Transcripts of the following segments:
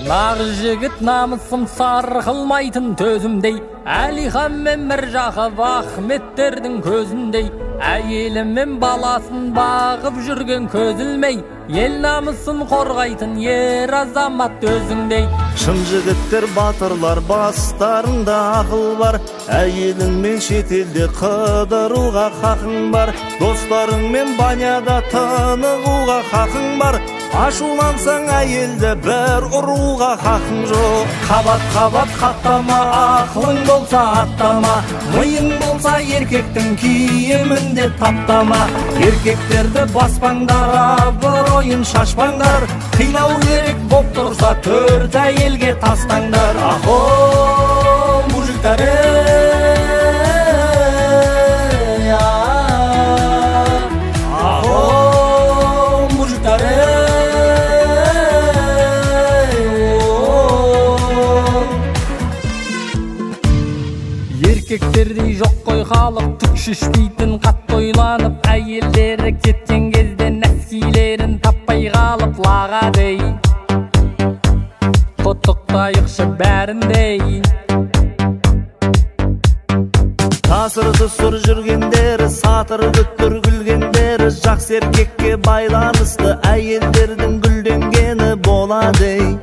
Nağız жігіт намысым сарқылмайтын төзімдей, Әлихан мен Міржақып Ахметтердің көзіндей, әйелі мен баласын бағып жүрген көзілмей, ел намысын қорғайтын ер азамат өзіңдей. Шын жігіттер батырлар бастарында ақыл бар, әйелің мен шетелде қыдыруға хақың бар, достарың мен баняда тынығуға хақың бар. Ашулансаң әйелді бір ұруға хақың жоқ. Қабат-қабат қаттама, ақылың болса аттама, миың болса еркектің киімінде таптама. Еркектерді баспаңдар, абыройын шашпаңдар, қинау керек боп тұрса төрт әйелге тастаңдар. Ахо, мужиктар, еркектердей жоқ қой халық, түк шешпейтін қатты ойланып, әйелдері кеткен кезде нәскилерін таппай қалып лағадей. Құттықтайықшы бәріндей. Тасыр тұсыр жүргендері, сатыр күттір күлгендері, жақсы еркекке байланысты әйелдердің гүлденгені боладей.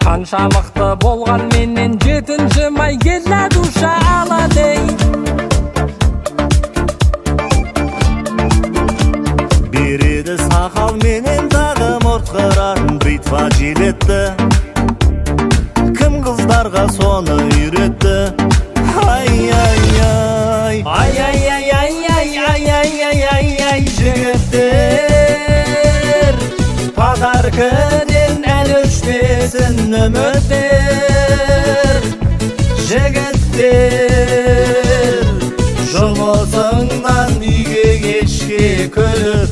Қанша мықты болған менен 7-ші май келі душа аладей. Береді сақал менен дағы мұртқыратын бритва желетті, кім қыздарға соны үйретті. Ай-ай-ай, ай-ай-ай-ай-ай-ай-ай-ай-ай, жігіттер, подаркіден әлі өшпесін үміттер. Жігіттер, жұмысыңнан үйге кешке күліп